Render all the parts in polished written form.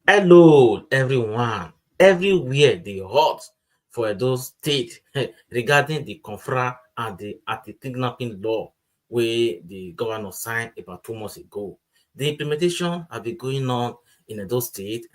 Hello, everyone. Everywhere they hot for those state regarding the confra and the anti-kidnapping law where the governor signed about 2 months ago. The implementation have been going on in those state,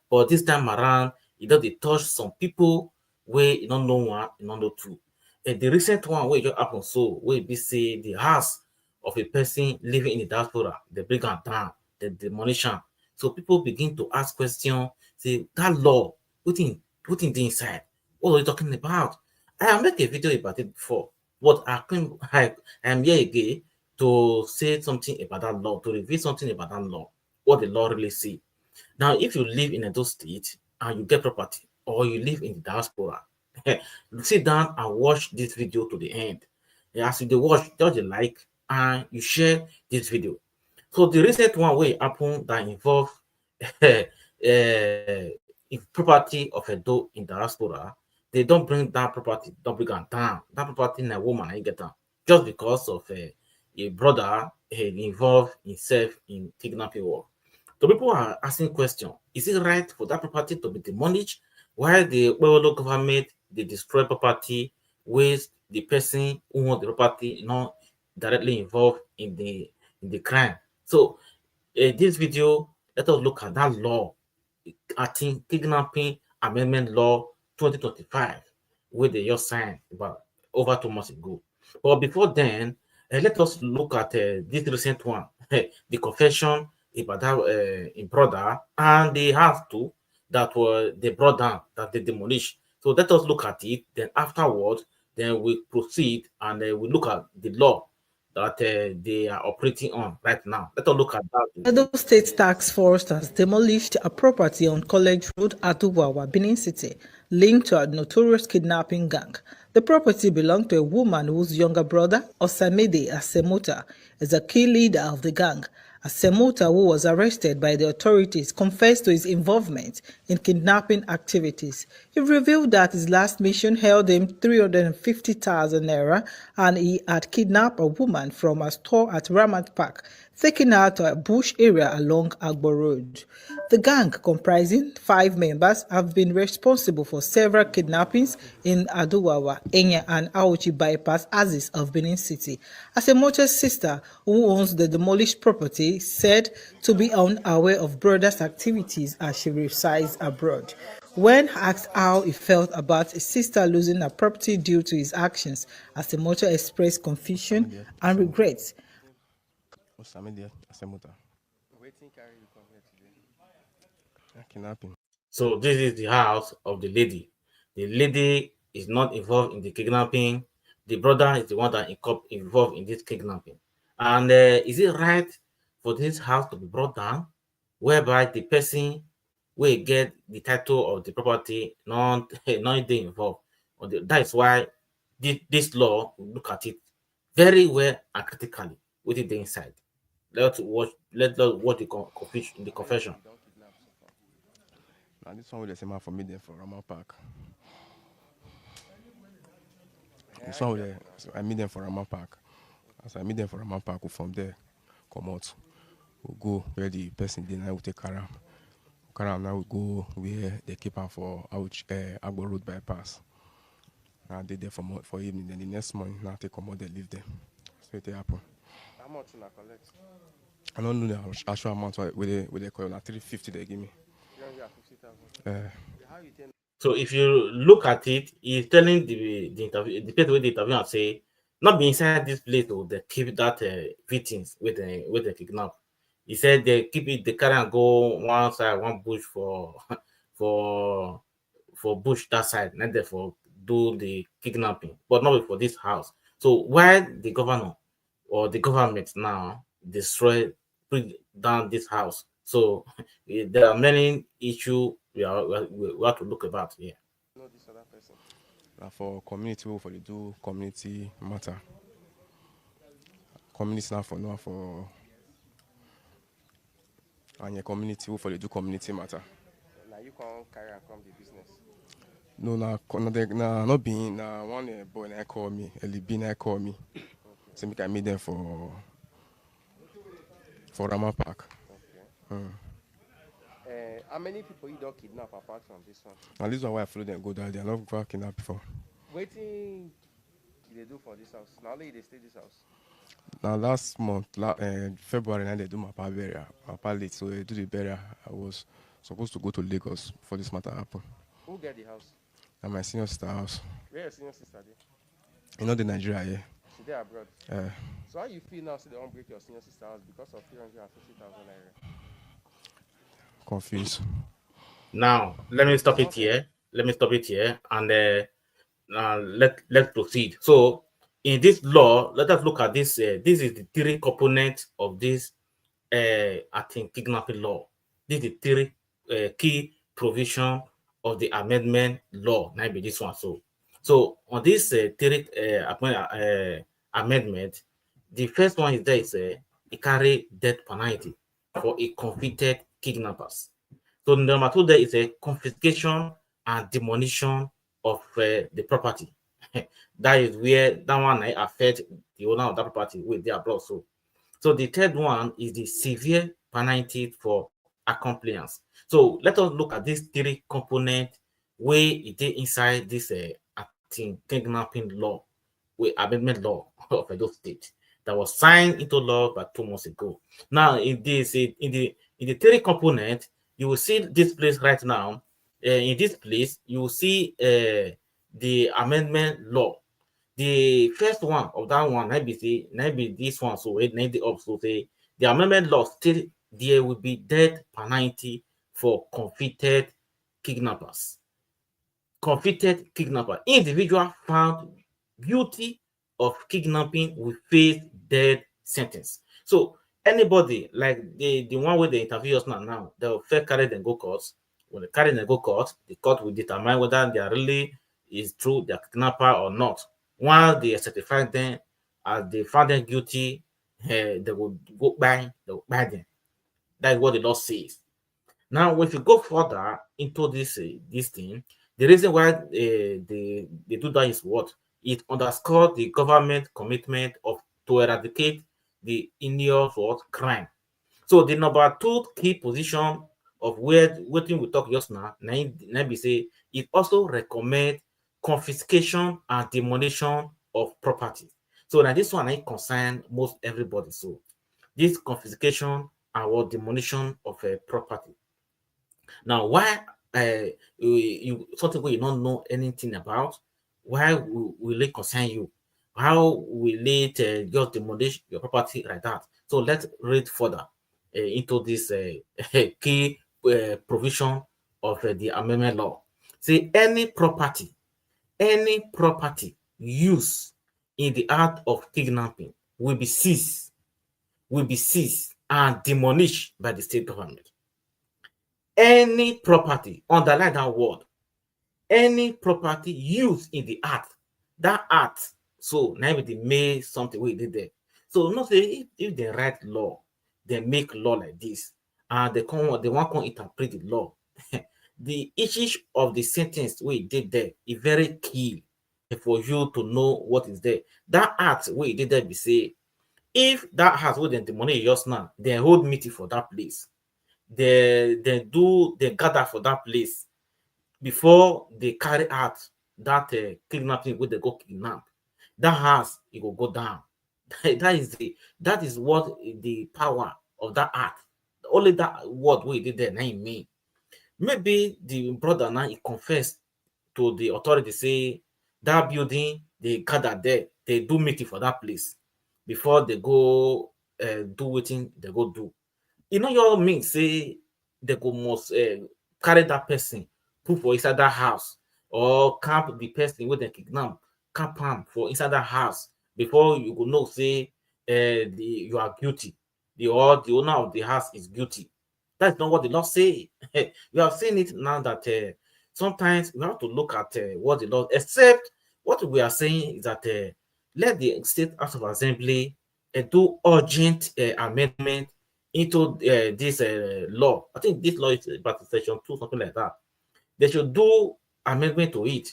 but this time around, it does dey touch some people where you don't know one, you don't know two. The recent one where it just happened so, where be say the house of a person living in the diaspora, they bring am down, the demolition. So people begin to ask questions, say that law, wetin dey inside? What are you talking about? I have made a video about it before, but I am here again to say something about that law, to reveal something about that law, what the law really say. Now, if you live in Edo State and you get property, or you live in the diaspora, sit down and watch this video to the end. As you dey watch, just dey like and you share this video. So the recent one wey happen that involve property of Edo in diaspora, they don bring that property, don bring am down. That property na woman na im get am, just because of a brother involve himself in kidnapping work. So people are asking question, is it right for that property to be demolished while the Okpebholo government dey destroy property wey the person who own the property not directly involved in the crime? So this video, let us look at that law, Kidnapping Amendment Law 2025, wey dey just sign about over 2 months ago. But before then, let us look at this recent one, the confession about that im brother and the house too that they brought down, that they demolished. So let us look at it. Then afterwards, then we proceed and we look at the law that they are operating on right now. Let us look at that. Edo State Tax Force has demolished a property on College Road, Atuwawa, Benin City, linked to a notorious kidnapping gang. The property belonged to a woman whose younger brother, Osamide Asemota, is a key leader of the gang. Asemota, who was arrested by the authorities, confessed to his involvement in kidnapping activities. He revealed that his last mission held him 350,000 naira and he had kidnapped a woman from a store at Ramat Park, taken her to a bush area along Agbo Road. The gang, comprising 5 members, have been responsible for several kidnappings in Aduwawa, Enya, and Auchi bypass axis of Benin City. Asemota's sister, who owns the demolished property, said to be unaware of brother's activities as she resides abroad. When asked how he felt about his sister losing her property due to his actions, Asemota expressed confusion and regrets. Kidnapping. So this is the house of the lady. The lady is not involved in the kidnapping. The brother is the one that involved in this kidnapping. And is it right for this house to be brought down, whereby the person will get the title of the property not not dey involved? That is why this law will look at it very well and critically with it inside. Let's watch. Let's watch the confession. Now this one will say man for me there for Rama Park. This one will I meet them for Rama Park. As I meet them for Rama Park, we from there come out. We go where the person did now we take Karam. Karam now we go where they keep her for Agbo Road bypass. Now they there for evening. Then the next morning now they come out they leave them. So it happen. How much you collect? I don't know the actual amount with they call now 350 they give me. 350,000. So if you look at it, he's telling the interview, the place where the interview and say, not be inside this place though, they keep that victims with the kidnap. He said they keep it, they carry and go one side, one bush for for bush that side, not there for do the kidnapping, but not for this house. So why the governor or the government now put down this house? So there are many issues we have to look about here. Know this other person. Now for community for the do community matter. Community now for no for and your community for the do community matter. Now you can't carry and come the business. No, not being one boy I call me, Elibin I call me. Okay. So make I meet them for Rama Park. Okay. How many people you don't kidnap apart from this one? And this is why I follow them go there. They are not ever kidnapped before. Waiting they do for this house. Now only they stay this house. Now last month, February, now they do my pa burial. My pa late, so they do the burial. I was supposed to go to Lagos before this matter happened. Who get the house? And my senior sister house. Where your senior sister there? You know the Nigeria here. She there abroad. Uh, So how you feel now? See they won't break your senior sister house because of 350,000 naira. confused. Now, let me stop it here. Let me stop it here, and let's proceed. So, in this law, let us look at this. This is the three components of this, I think, kidnapping law. This is the three key provision of the amendment law. Maybe this one. So on this three amendment, the first one is there is it carry death penalty for a convicted kidnappers. So number two there is a confiscation and demolition of the property. That is where that one affect the owner of that property with their blood. So the third one is the severe penalty for accompliance. So let us look at these three components where it is inside this I think kidnapping law, with amendment law of Edo State that was signed into law about 2 months ago. Now in the three component, you will see this place right now. In this place, you will see the amendment law. The first one of that one, maybe this one, so it maybe also say the amendment law still there will be death penalty for convicted kidnappers. Convicted kidnapper, individual found guilty of kidnapping will face death sentence. So anybody like the one with the interview us now, they'll first carry them go court. When they carry them go court, the court will determine whether they are really is true their kidnapper or not. Once they certify them as they found them guilty, they will they will buy them. That is what the law says. Now, if you go further into this thing, the reason why they do that is what? It underscores the government commitment of to eradicate the heinous what crime. So the number two key position of where what we talk just now, be say it also recommend confiscation and demolition of property. So now this one I concern most everybody. So this confiscation and what demolition of a property. Now, why something where you don't know anything about, why will it concern you? How will it just demolish your property like that? So let's read further into this key provision of the amendment law. See, any property used in the act of kidnapping will be seized and demolished by the state government. Any property, underline that word, any property used in the act, that act, so now they made something we did there. So not say if they write law, they make law like this, and they want to interpret the law. The issues of the sentence we did there is very key for you to know what is there. That act we did there be say, if that house wouldn't the money just now, they hold meeting for that place. They gather for that place before they carry out that kidnapping where they go kidnap. That house it will go down. That is what the power of that act. Only that word we did there now mean. Maybe the brother now he confessed to the authority say that building they gather there, they do meeting for that place before they go do wetin they go do. You know your mean say they go must carry that person put for inside that house or camp the person wey dem kidnap, camp am for inside that house before you go know say you are guilty, the owner of the house is guilty. That's not what the law say. We have seen it now that sometimes we have to look at what the law, except what we are saying is that let the state house of assembly do urgent amendment into this law. I think this law is about section 2, something like that. They should do amendment to it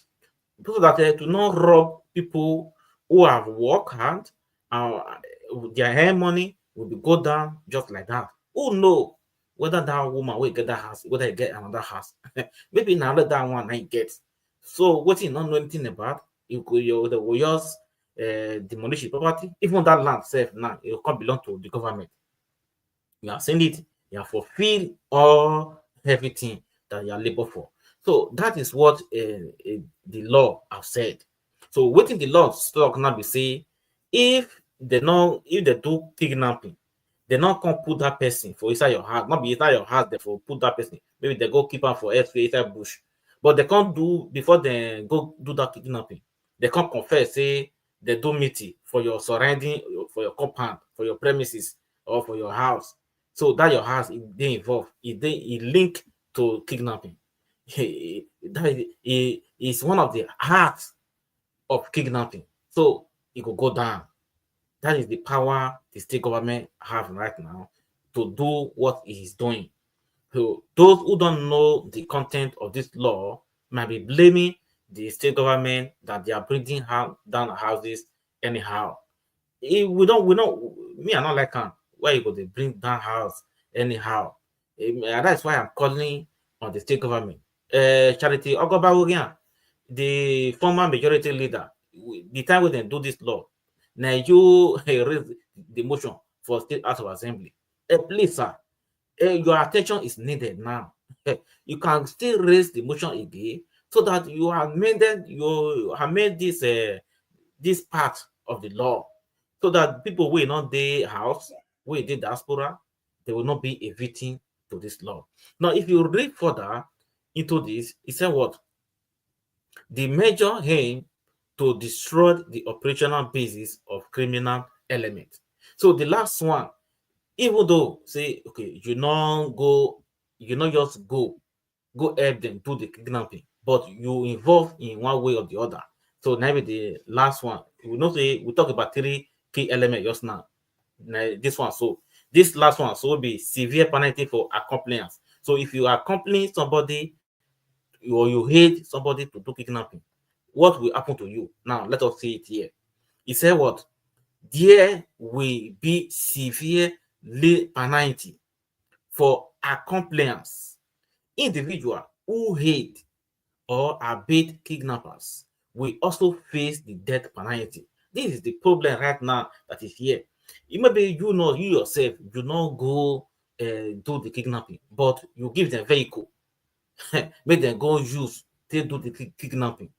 so that to not rob people who have worked hard and their hair money will be go down just like that. Who know whether that woman will get that house, whether you get another house, maybe now that one I get. So what you not know anything about, you could you will just demolish the property, even that land self now it will come belong to the government. You have seen it, you have fulfilled all everything that you are labor for. So that is what the law have said. So waiting the law talk now be say if they do kidnapping, they not come put that person for inside your house, not be inside your house, therefore put that person. Maybe they go keep am for elsewhere inside bush. But they can't do before they go do that kidnapping. They can't confess, say they do meeting for your surrounding, for your compound, for your premises, or for your house. So that your house they involved, it link to kidnapping. That is one of the hearts of kidnapping. So it could go down. That is the power the state government have right now to do what it is doing. So those who don't know the content of this law might be blaming the state government that they are bringing down houses anyhow. Me, I not like why you go to bring down house anyhow. That's why I'm calling on the state government. Charity Ogobawogian, the former majority leader, the time when they do this law, now you raise the motion for state house of assembly. Please, sir, your attention is needed now. You can still raise the motion again so that you have made this part of the law so that people will not the house, will the diaspora, they will not be a victim to this law. Now, if you read further into this, it said what? The major aim to destroy the operational basis of criminal elements. So the last one, even though say okay, you not just go help them do the kidnapping, but you involve in one way or the other. So maybe the last one, we know say we talk about three key elements just now. This one, so this last one, so will be severe penalty for accompliance. So if you accompany somebody or you hate somebody to do kidnapping, what will happen to you? Now let us see it here. He said what? There will be severe penalty for accompliance. Individual who hate or abet kidnappers will also face the death penalty. This is the problem right now that is here. It may be you yourself, you not go do the kidnapping, but you give them vehicle, make them go use to do the kidnapping,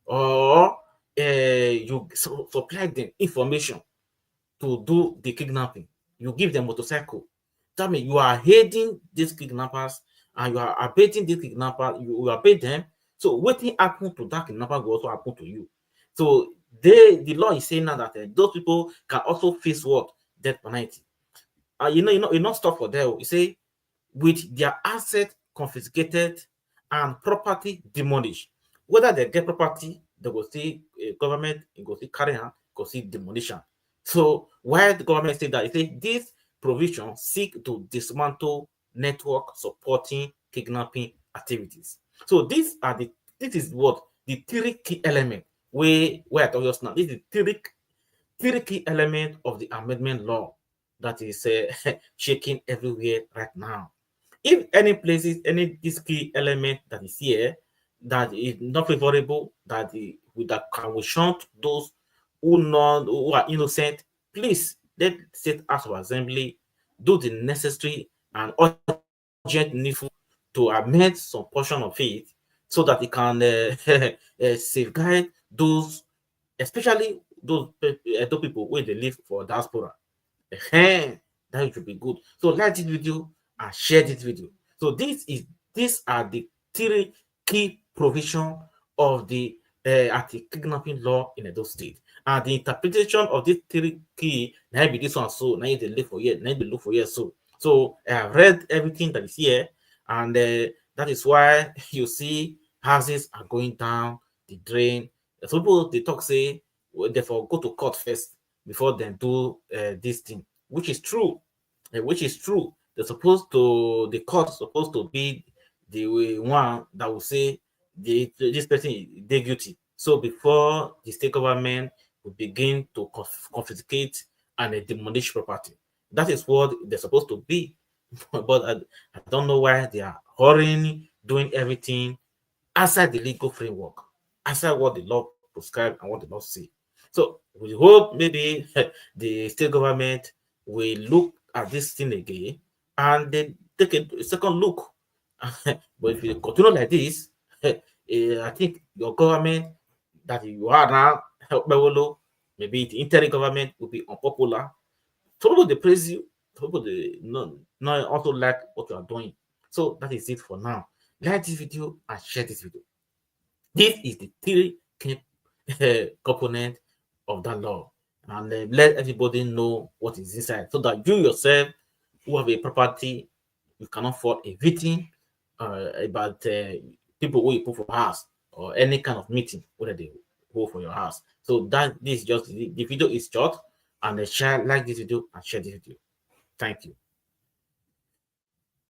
or you supply them information to do the kidnapping. You give them motorcycle. That means you are aiding these kidnappers and you are abating these kidnappers, you abate them. So what happen to that kidnapper will also happen to you. So the law is saying now that those people can also face what? Death penalty. You not stop for there. You say with their asset confiscated and property demolished. Whether they get property, they will see government, it will see carry out, go see demolition. So why the government say that? It say this provision seek to dismantle network supporting kidnapping activities. So this is what the three key element where I told you now. This is three key element of the amendment law that is shaking everywhere right now. If any places, any this key element that is here that is not favorable, that can we shunt those who are innocent, please let state house of assembly do the necessary and urgent needful to amend some portion of it so that it can safeguard those, especially those people where they live for diaspora. That should be good. So like this video and share this video. So these are the three key provision of the anti-kidnapping law in Edo State. And the interpretation of these three key, now be this one so, now they look for here, now they look for here so. So I have read everything that is here, and that is why you see houses are going down the drain. Some people they talk say therefore go to court first before they do this thing, which is true. Which is true. The court is supposed to be the one that will say this person is guilty. So before the state government will begin to confiscate and demolish property, that is what they're supposed to be. but I don't know why they are hurrying, doing everything outside the legal framework, outside what the law prescribe and what the law say. So we hope maybe the state government will look at this thing again and then take a second look. But if you continue like this, I think your government that you are now, Bewolo, maybe the interim government will be unpopular. Some people they praise you, some people they not also like what you are doing. So that is it for now. Like this video and share this video. This is the three key component of that law, and let everybody know what is inside, so that you yourself, who have a property, you cannot fall a victim about people who you put for house or any kind of meeting whether they go for your house. So that this is just the video is short, and share like this video and share this video. Thank you.